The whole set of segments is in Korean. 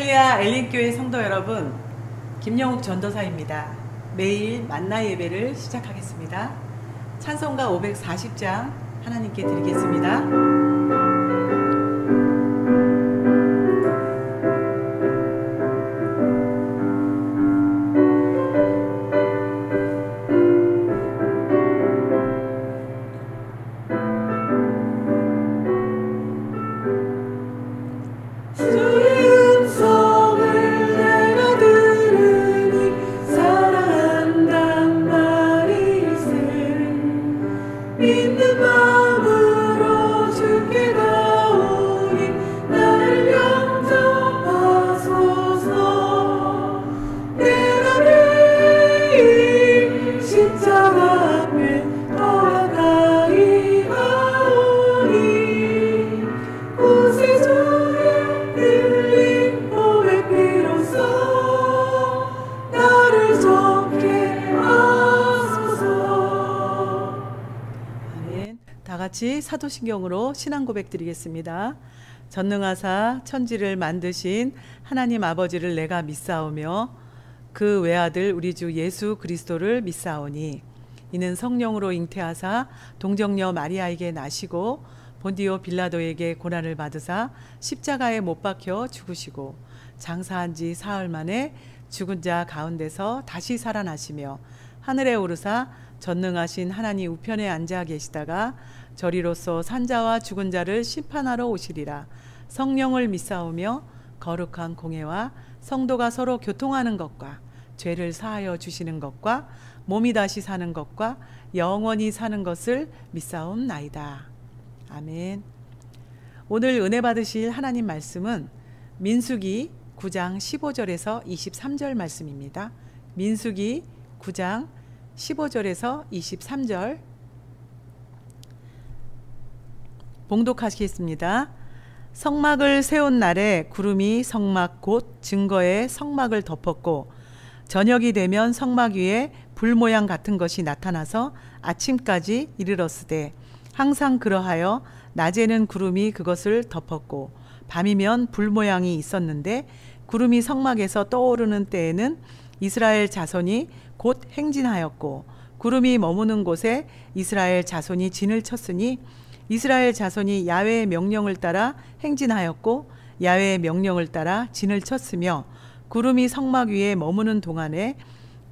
할렐루야 엘린교회 성도 여러분, 김영욱 전도사입니다. 매일 만나 예배를 시작하겠습니다. 찬송가 540장 하나님께 드리겠습니다. 같이 사도신경으로 신앙 고백 드리겠습니다. 전능하사 천지를 만드신 하나님 아버지를 내가 믿사오며 그 외아들 우리 주 예수 그리스도를 믿사오니 이는 성령으로 잉태하사 동정녀 마리아에게 나시고 본디오 빌라도에게 고난을 받으사 십자가에 못 박혀 죽으시고 장사한 지 사흘 만에 죽은 자 가운데서 다시 살아나시며 하늘에 오르사 전능하신 하나님 우편에 앉아 계시다가 저리로서 산자와 죽은 자를 심판하러 오시리라. 성령을 믿사오며 거룩한 공회와 성도가 서로 교통하는 것과 죄를 사하여 주시는 것과 몸이 다시 사는 것과 영원히 사는 것을 믿사옵나이다. 아멘. 오늘 은혜 받으실 하나님 말씀은 민수기 9장 15절에서 23절 말씀입니다. 민수기 9장 15절에서 23절 봉독하시겠습니다. 성막을 세운 날에 구름이 성막 곧 증거의 성막을 덮었고 저녁이 되면 성막 위에 불 모양 같은 것이 나타나서 아침까지 이르렀으되 항상 그러하여 낮에는 구름이 그것을 덮었고 밤이면 불 모양이 있었는데 구름이 성막에서 떠오르는 때에는 이스라엘 자손이 곧 행진하였고 구름이 머무는 곳에 이스라엘 자손이 진을 쳤으니 이스라엘 자손이 야훼의 명령을 따라 행진하였고 야훼의 명령을 따라 진을 쳤으며 구름이 성막 위에 머무는 동안에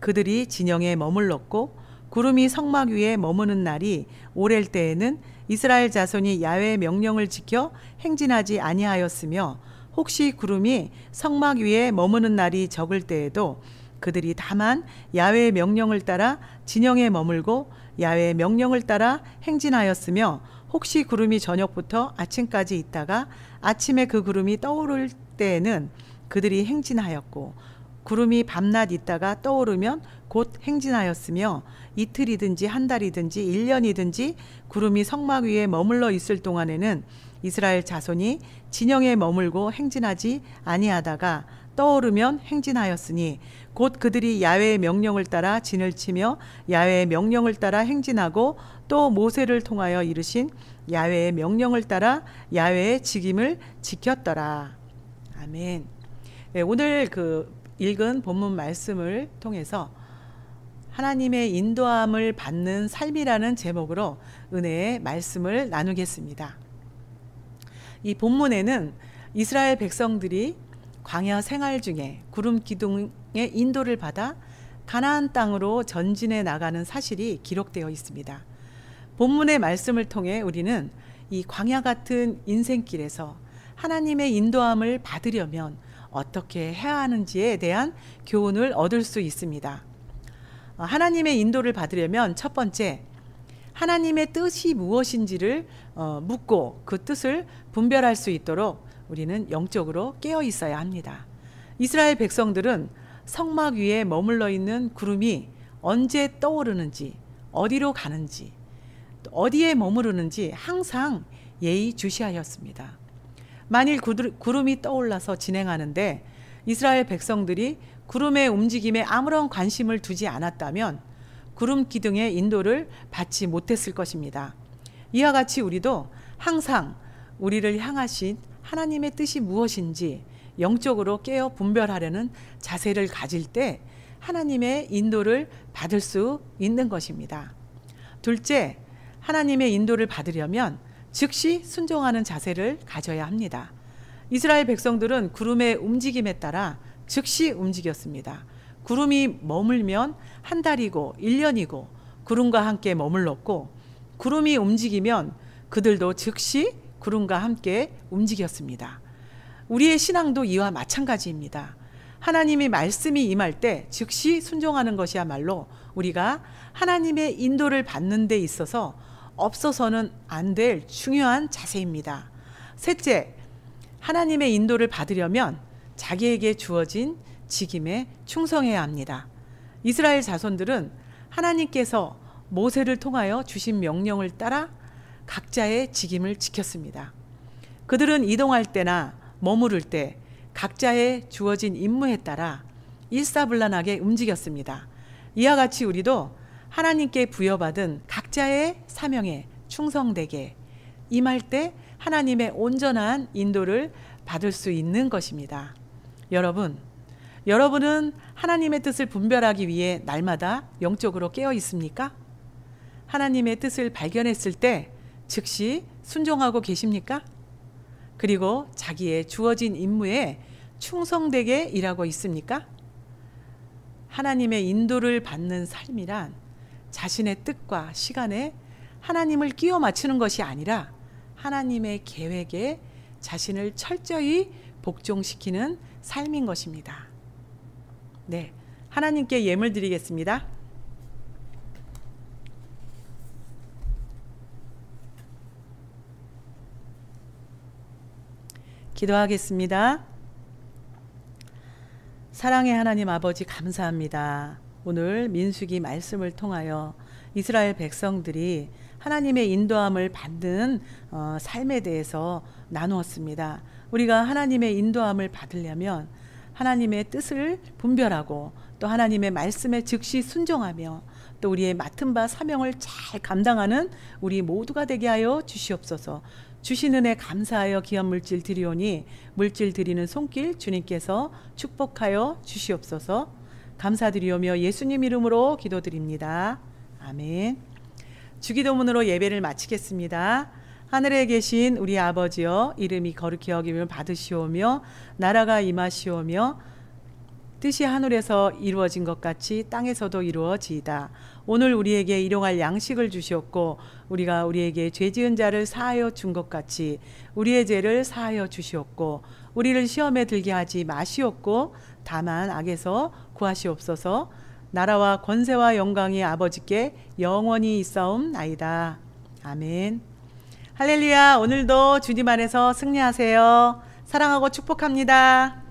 그들이 진영에 머물렀고 구름이 성막 위에 머무는 날이 오랠 때에는 이스라엘 자손이 야훼의 명령을 지켜 행진하지 아니하였으며 혹시 구름이 성막 위에 머무는 날이 적을 때에도 그들이 다만 야훼의 명령을 따라 진영에 머물고 야훼의 명령을 따라 행진하였으며 혹시 구름이 저녁부터 아침까지 있다가 아침에 그 구름이 떠오를 때에는 그들이 행진하였고 구름이 밤낮 있다가 떠오르면 곧 행진하였으며 이틀이든지 한 달이든지 1년이든지 구름이 성막 위에 머물러 있을 동안에는 이스라엘 자손이 진영에 머물고 행진하지 아니하다가 떠오르면 행진하였으니 곧 그들이 야훼의 명령을 따라 진을 치며 야훼의 명령을 따라 행진하고 또 모세를 통하여 이르신 야훼의 명령을 따라 야훼의 직임을 지켰더라. 아멘. 네, 오늘 읽은 본문 말씀을 통해서 하나님의 인도함을 받는 삶이라는 제목으로 은혜의 말씀을 나누겠습니다. 이 본문에는 이스라엘 백성들이 광야 생활 중에 구름 기둥의 인도를 받아 가나안 땅으로 전진해 나가는 사실이 기록되어 있습니다. 본문의 말씀을 통해 우리는 이 광야 같은 인생길에서 하나님의 인도함을 받으려면 어떻게 해야 하는지에 대한 교훈을 얻을 수 있습니다. 하나님의 인도를 받으려면 첫 번째, 하나님의 뜻이 무엇인지를 묻고 그 뜻을 분별할 수 있도록 우리는 영적으로 깨어 있어야 합니다. 이스라엘 백성들은 성막 위에 머물러 있는 구름이 언제 떠오르는지, 어디로 가는지, 어디에 머무르는지 항상 예의주시하였습니다. 만일 구름이 떠올라서 진행하는데 이스라엘 백성들이 구름의 움직임에 아무런 관심을 두지 않았다면 구름 기둥의 인도를 받지 못했을 것입니다. 이와 같이 우리도 항상 우리를 향하신 하나님의 뜻이 무엇인지 영적으로 깨어 분별하려는 자세를 가질 때 하나님의 인도를 받을 수 있는 것입니다. 둘째, 하나님의 인도를 받으려면 즉시 순종하는 자세를 가져야 합니다. 이스라엘 백성들은 구름의 움직임에 따라 즉시 움직였습니다. 구름이 머물면 한 달이고 1년이고 구름과 함께 머물렀고, 구름이 움직이면 그들도 즉시 구름과 함께 움직였습니다. 우리의 신앙도 이와 마찬가지입니다. 하나님의 말씀이 임할 때 즉시 순종하는 것이야말로 우리가 하나님의 인도를 받는 데 있어서 없어서는 안 될 중요한 자세입니다. 셋째, 하나님의 인도를 받으려면 자기에게 주어진 직임에 충성해야 합니다. 이스라엘 자손들은 하나님께서 모세를 통하여 주신 명령을 따라 각자의 직임을 지켰습니다. 그들은 이동할 때나 머무를 때 각자의 주어진 임무에 따라 일사불란하게 움직였습니다. 이와 같이 우리도 하나님께 부여받은 각자의 사명에 충성되게 임할 때 하나님의 온전한 인도를 받을 수 있는 것입니다. 여러분은 하나님의 뜻을 분별하기 위해 날마다 영적으로 깨어 있습니까? 하나님의 뜻을 발견했을 때 즉시 순종하고 계십니까? 그리고 자기의 주어진 임무에 충성되게 일하고 있습니까? 하나님의 인도를 받는 삶이란 자신의 뜻과 시간에 하나님을 끼워 맞추는 것이 아니라 하나님의 계획에 자신을 철저히 복종시키는 삶인 것입니다. 네, 하나님께 예물 드리겠습니다. 기도하겠습니다. 사랑의 하나님 아버지, 감사합니다. 오늘 민수기 말씀을 통하여 이스라엘 백성들이 하나님의 인도함을 받는 삶에 대해서 나누었습니다. 우리가 하나님의 인도함을 받으려면 하나님의 뜻을 분별하고 또 하나님의 말씀에 즉시 순종하며 또 우리의 맡은 바 사명을 잘 감당하는 우리 모두가 되게 하여 주시옵소서. 주신 은혜 감사하여 귀한 물질 드리오니 물질 드리는 손길 주님께서 축복하여 주시옵소서. 감사드리오며 예수님 이름으로 기도드립니다. 아멘. 주기도문으로 예배를 마치겠습니다. 하늘에 계신 우리 아버지여, 이름이 거룩히 여김을 받으시오며 나라가 임하시오며 뜻이 하늘에서 이루어진 것 같이 땅에서도 이루어지이다. 오늘 우리에게 일용할 양식을 주시옵고 우리가 우리에게 죄 지은 자를 사하여 준 것 같이 우리의 죄를 사하여 주시옵고 우리를 시험에 들게 하지 마시옵고 다만 악에서 구하시옵소서. 나라와 권세와 영광이 아버지께 영원히 있사옵나이다. 아멘. 할렐루야. 오늘도 주님 안에서 승리하세요. 사랑하고 축복합니다.